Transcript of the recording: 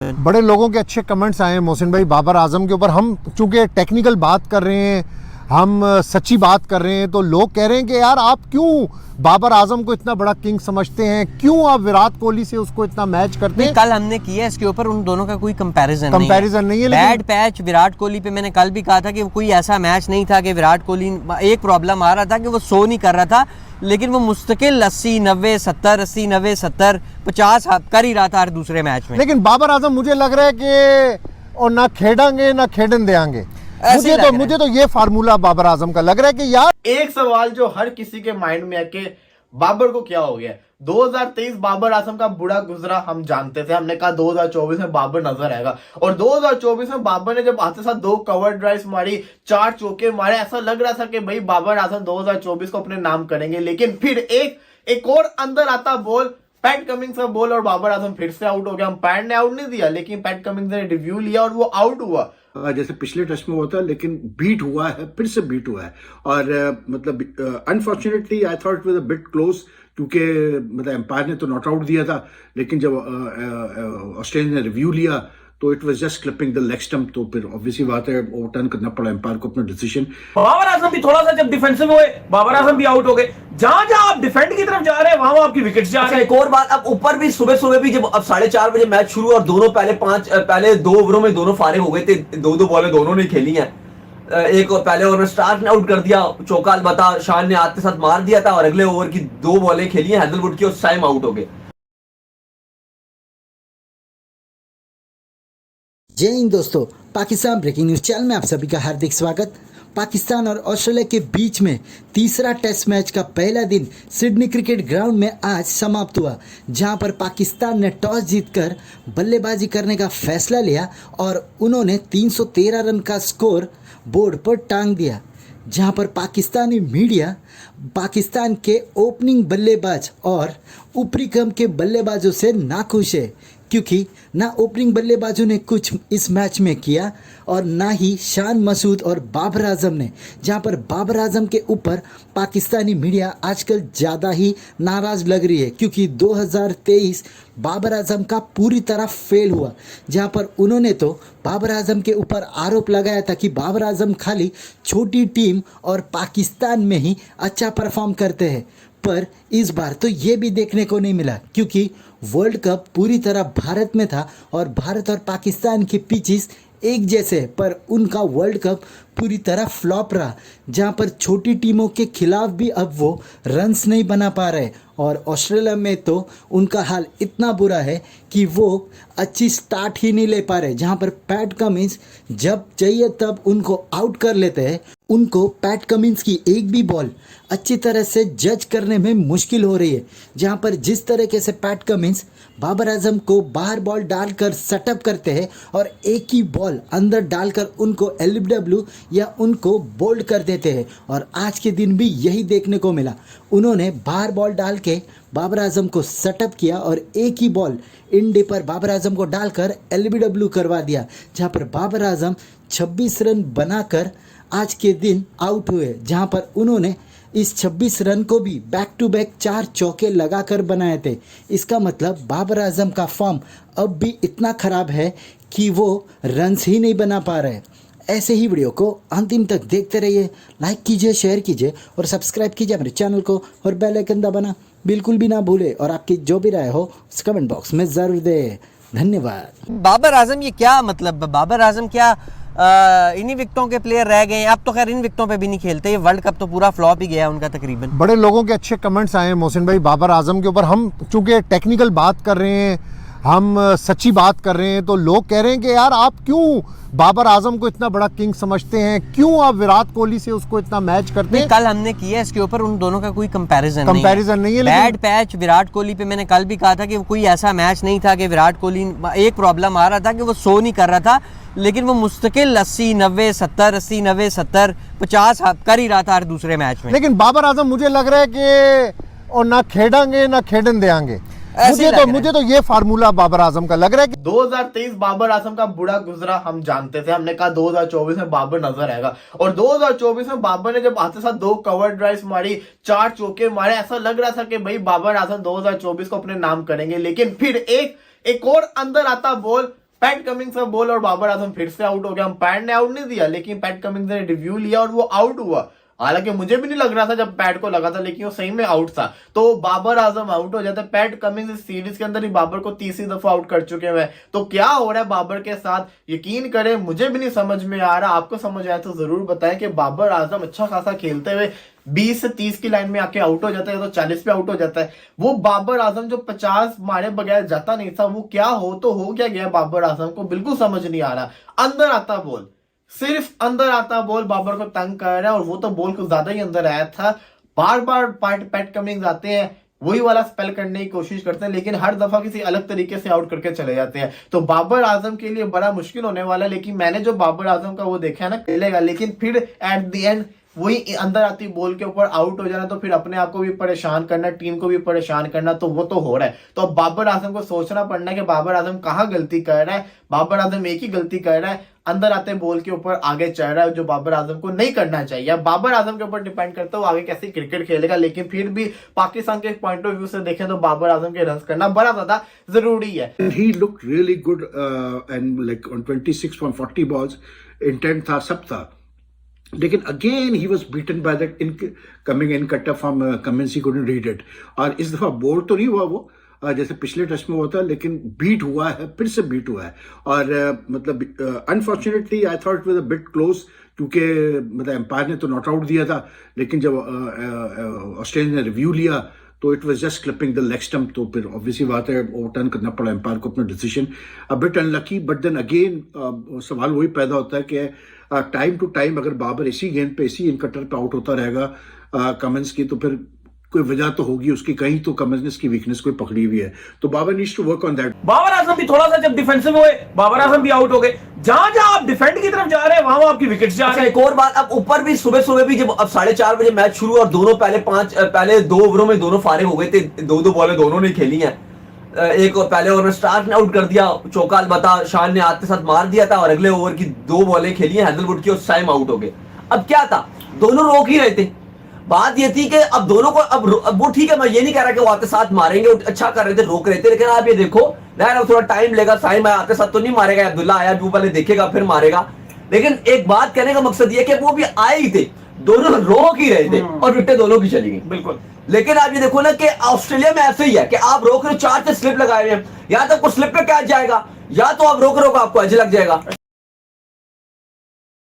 बड़े लोगों के अच्छे कमेंट्स आए हैं मोहसिन भाई बाबर आजम के ऊपर। हम चूंकि टेक्निकल बात कर रहे हैं, हम सच्ची बात कर रहे हैं, तो लोग कह रहे हैं कि यार आप क्यों बाबर आजम को इतना बड़ा किंग समझते हैं, क्यों आप विराट कोहली से उसको इतना मैच करते हैं। कल हमने किया इसके ऊपर, उन दोनों का कोई कंपैरिजन नहीं है। बैड पैच विराट कोहली पे मैंने कल भी कहा था कि कोई ऐसा मैच नहीं था कि विराट कोहली, एक प्रॉब्लम आ रहा था कि वो सो नहीं कर रहा था, लेकिन वो मुस्तकिल 80-90-70 50 कर ही रहा था हर दूसरे मैच में। लेकिन बाबर आजम मुझे लग रहा है कि और ना खेडेंगे ना खेडन देंगे। मुझे तो ये फार्मूला बाबर आजम का लग रहा है कि यार एक सवाल जो हर किसी के माइंड में है कि बाबर को क्या हो गया। 2023 बाबर आजम का बुरा गुजरा हम जानते थे, हमने कहा 2024 में बाबर नजर आएगा, और 2024 में बाबर ने जब आते साथ 2 कवर ड्राइव्स मारी, 4 चौके मारे, ऐसा लग रहा था कि भाई बाबर आजम 2024 को अपने नाम करेंगे। लेकिन फिर एक और अंदर आता बॉल, पैट कमिंग्स का बॉल, और बाबर आजम फिर से आउट हो गया। अंपायर ने आउट नहीं दिया, लेकिन पैट कमिंग्स ने रिव्यू लिया और वो आउट हुआ। जैसे पिछले टेस्ट में हुआ था, लेकिन बीट हुआ है, फिर से बीट हुआ है। और मतलब unfortunately I thought it was a bit close, क्योंकि मतलब एम्पायर ने तो नॉट आउट दिया था, लेकिन जब ऑस्ट्रेलिया ने रिव्यू लिया तो it was just clipping the leg stump, तो फिर ऑब्वियसली बात है ओवरटर्न करना पड़ा एम्पायर को अपना डिसीजन। बाबर आजम भी थोड़ा सा जब डिफेंसिव हुए, बाबर आजम भी आउट हो गए। जहां जहां आप डिफेंड की तरफ जा रहे हैं वहां आपकी विकेट्स जा रहे हैं। एक और बात, अब ऊपर भी सुबह भी जब अब 4:30 बजे मैच शुरू और दोनों पहले 2 ओवरों में दोनों फारिग हो गए थे, 2-2 बॉलें दोनों ने खेली हैं। एक और पहले ओवर में स्टार्क ने आउट कर दिया, चौका अलबत्ता शान ने आते साथ मार दिया था, और अगले ओवर की 2 बॉलें खेली हैं हैदरवुड की, उस टाइम आउट हो गए। जय हिंद दोस्तों, पाकिस्तान ब्रेकिंग न्यूज चैनल में आप सभी का हार्दिक स्वागत। पाकिस्तान और ऑस्ट्रेलिया के बीच में तीसरा टेस्ट मैच का पहला दिन सिडनी क्रिकेट ग्राउंड में आज समाप्त हुआ, जहां पर पाकिस्तान ने टॉस जीतकर बल्लेबाजी करने का फैसला लिया और उन्होंने 313 रन का स्कोर बोर्ड पर टांग दिया। जहां पर पाकिस्तानी मीडिया पाकिस्तान के ओपनिंग बल्लेबाज और ऊपरी क्रम के बल्लेबाजों से नाखुश है, क्योंकि ना ओपनिंग बल्लेबाजों ने कुछ इस मैच में किया और ना ही शान मसूद और बाबर आजम ने। जहां पर बाबर आजम के ऊपर पाकिस्तानी मीडिया आजकल ज़्यादा ही नाराज़ लग रही है, क्योंकि 2023 बाबर आजम का पूरी तरह फेल हुआ। जहां पर उन्होंने तो बाबर आजम के ऊपर आरोप लगाया था कि बाबर आजम खाली छोटी टीम और पाकिस्तान में ही अच्छा परफॉर्म करते हैं, पर इस बार तो ये भी देखने को नहीं मिला, क्योंकि वर्ल्ड कप पूरी तरह भारत में था और भारत और पाकिस्तान के पिचेस एक जैसे, पर उनका वर्ल्ड कप पूरी तरह फ्लॉप रहा। जहां पर छोटी टीमों के खिलाफ भी अब वो रन्स नहीं बना पा रहे, और ऑस्ट्रेलिया में तो उनका हाल इतना बुरा है कि वो अच्छी स्टार्ट ही नहीं ले पा रहे। जहां पर पैट कमिंस जब चाहिए तब उनको आउट कर लेते हैं। उनको पैट कमिंस की एक भी बॉल अच्छी तरह से जज करने में मुश्किल हो रही है। जहां पर जिस तरीके से पैट कमिंस बाबर आजम को बाहर बॉल डालकर सेटअप करते हैं और एक ही बॉल अंदर डालकर उनको एलबीडब्ल्यू या उनको बोल्ड कर देते हैं, और आज के दिन भी यही देखने को मिला। उन्होंने बाहर बॉल डाल के बाबर आजम को सेटअप किया और एक ही बॉल इंडी पर बाबर आजम को डालकर एलबीडब्ल्यू करवा दिया, जहां पर बाबर आजम 26 रन बनाकर आज के दिन आउट हुए। जहां पर उन्होंने इस 26 रन को भी बैक टू बैक 4 चौके लगाकर बनाए थे। इसका मतलब बाबर आजम का फॉर्म अब भी इतना ख़राब है कि वो रन्स ही नहीं बना पा रहे। ऐसे ही वीडियो को अंतिम तक देखते रहिए, लाइक कीजिए, शेयर कीजिए और सब्सक्राइब कीजिए मेरे चैनल को, और बेल आइकन दबाना बिल्कुल भी ना भूले, और आपकी जो भी राय हो उस कमेंट बॉक्स में ज़रूर दे। धन्यवाद। बाबर आजम ये क्या मतलब, बाबर आजम क्या इन्हीं विकेटों के प्लेयर रह गए? अब तो खैर इन विकेटों पे भी नहीं खेलते, ये वर्ल्ड कप तो पूरा फ्लॉप ही गया उनका तकरीबन। बड़े लोगों के अच्छे कमेंट्स आए हैं मोहसिन भाई बाबर आजम के ऊपर। हम चूंकि टेक्निकल बात कर रहे हैं, हम सच्ची बात कर रहे हैं, तो लोग कह रहे हैं कि यार आप क्यों बाबर आजम को इतना बड़ा किंग समझते हैं, क्यों आप विराट कोहली से उसको इतना मैच करते हैं। कल हमने किया इसके ऊपर, उन दोनों का कोई कंपैरिजन नहीं है। बैड पैच विराट कोहली पे मैंने कल भी कहा था कि कोई ऐसा मैच नहीं था कि विराट कोहली, एक प्रॉब्लम आ रहा था कि वो सो नहीं कर रहा था, लेकिन वो मुस्तकिल 80-90-70 50 कर ही रहा था हर दूसरे मैच में। लेकिन बाबर आजम मुझे लग रहा है कि और ना खेडेंगे ना खेडन देंगे। मुझे तो ये फार्मूला बाबर आजम का लग रहा है कि 2023 बाबर आजम का बुरा गुजरा हम जानते थे, हमने कहा 2024 में बाबर नजर आएगा, और 2024 में बाबर ने जब आते साथ 2 कवर ड्राइव्स मारी, 4 चौके मारे, ऐसा लग रहा था कि भाई बाबर आजम 2024 को अपने नाम करेंगे। लेकिन फिर एक और अंदर आता बॉल, पैट कमिंग्स का बॉल और बाबर आजम फिर से आउट हो गया। अंपायर ने आउट नहीं दिया, लेकिन पैट कमिंग्स ने रिव्यू लिया और वो आउट हुआ। हालांकि मुझे भी नहीं लग रहा था जब पैट को लगा था, लेकिन वो सही में आउट था। तो बाबर आजम आउट हो जाता है। पैट कमिंग्स इस सीरीज के अंदर ही बाबर को तीसरी दफा आउट कर चुके हैं। तो क्या हो रहा है बाबर के साथ, यकीन करें मुझे भी नहीं समझ में आ रहा। आपको समझ आया तो जरूर बताएं कि बाबर आजम अच्छा खासा खेलते हुए 20 से 30 की लाइन में आके आउट हो जाता है, तो 40 पे आउट हो जाता है। वो बाबर आजम जो 50 मारे बगैर जाता नहीं था, वो क्या हो तो हो क्या गया बाबर आजम को बिल्कुल समझ नहीं आ रहा। अंदर आता बॉल, सिर्फ अंदर आता बॉल बाबर को तंग कर रहा है, और वो तो बॉल कुछ ज्यादा ही अंदर आया था। बार बार पैट कमिंग्स आते हैं, वही वाला स्पेल करने की कोशिश करते हैं, लेकिन हर दफा किसी अलग तरीके से आउट करके चले जाते हैं। तो बाबर आजम के लिए बड़ा मुश्किल होने वाला है। लेकिन मैंने जो बाबर आजम का वो देखा है ना, खेलेगा, लेकिन फिर एट द एंड वही अंदर आती बॉल के ऊपर आउट हो जाना, तो फिर अपने आप को भी परेशान करना, टीम को भी परेशान करना, तो वो तो हो रहा है। तो अब बाबर आजम को सोचना पड़ना है कि बाबर आजम कहाँ गलती कर रहा है। बाबर आजम एक ही गलती कर रहा है, अंदर आते बॉल के ऊपर आगे चढ़ रहा है, जो बाबर आजम को नहीं करना चाहिए। अब बाबर आजम के ऊपर डिपेंड करता है वो आगे कैसे क्रिकेट खेलेगा, लेकिन फिर भी पाकिस्तान के पॉइंट ऑफ व्यू से देखें तो बाबर आजम के रन करना बड़ा ज्यादा जरूरी है। He looked really good and like on 26 from 40 balls, intent था, सब था. लेकिन again he was beaten by that coming in cutter from Cummins. He couldn't read it. और इस दफा बोर तो नहीं हुआ वो जैसे पिछले टेस्ट में हुआ था, लेकिन बीट हुआ है, फिर से बीट हुआ है। और मतलब unfortunately I thought it was a bit close, क्योंकि मतलब एम्पायर ने तो नॉट आउट दिया था, लेकिन जब ऑस्ट्रेलिया ने रिव्यू लिया तो it was just clipping the leg stump. तो फिर ऑब्वियसली बात है ओवरटर्न करना पड़ा एम्पायर को अपना decision. A bit unlucky, but then again सवाल वही पैदा होता है कि टाइम टू टाइम अगर बाबर इसी गेंद पे इसी इनकटर पे आउट होता रहेगा कमिंस की, तो फिर कोई वजह तो होगी उसकी, कहीं तो कमिंस ने इसकी वीकनेस कोई पकड़ी हुई है। तो Babar needs to work on that. Babar Azam भी थोड़ा सा जब डिफेंसिव हुए, बाबर आजम भी आउट हो गए। जहां जहां आप डिफेंड की तरफ जा रहे हैं वहां आपकी विकेट जा रहे हैं। एक और बात, अब ऊपर भी सुबह भी जब अब 4:30 बजे मैच शुरू और दोनों पहले 2 ओवरों में दोनों फारिग हो गए थे, 2-2 बॉलें दोनों ने खेली हैं। एक पहले ओवर में स्टार्क ने आउट कर दिया, चौका अलबत्ता शान ने आते साथ मार दिया था, और अगले ओवर की 2 बॉलें खेली हैं हैदरवुड की और साइम आउट हो गए। अब क्या था, दोनों रोक ही रहे थे। बात ये थी कि अब दोनों को अब वो ठीक है, मैं ये नहीं कह रहा कि वो आते साथ मारेंगे, अच्छा कर रहे थे, रोक रहे थे, लेकिन आप ये देखो यार अब थोड़ा टाइम लेगा। साइम आते साथ तो नहीं मारेगा, अब्दुल्ला आया भी पहले देखेगा फिर मारेगा। लेकिन एक बात कहने का मकसद ये कि वो भी आए ही थे, दोनों रोक ही रहे थे और विकेटें दोनों की चली गई। बिल्कुल। लेकिन आप ये देखो ना कि ऑस्ट्रेलिया में ऐसे ही है कि आप रोक रहे हो, 4 से स्लिप लगाए हुए हैं, या तो आपको स्लिप पे कैच जाएगा, या तो आप रोक रहे हो आपको एज लग जाएगा।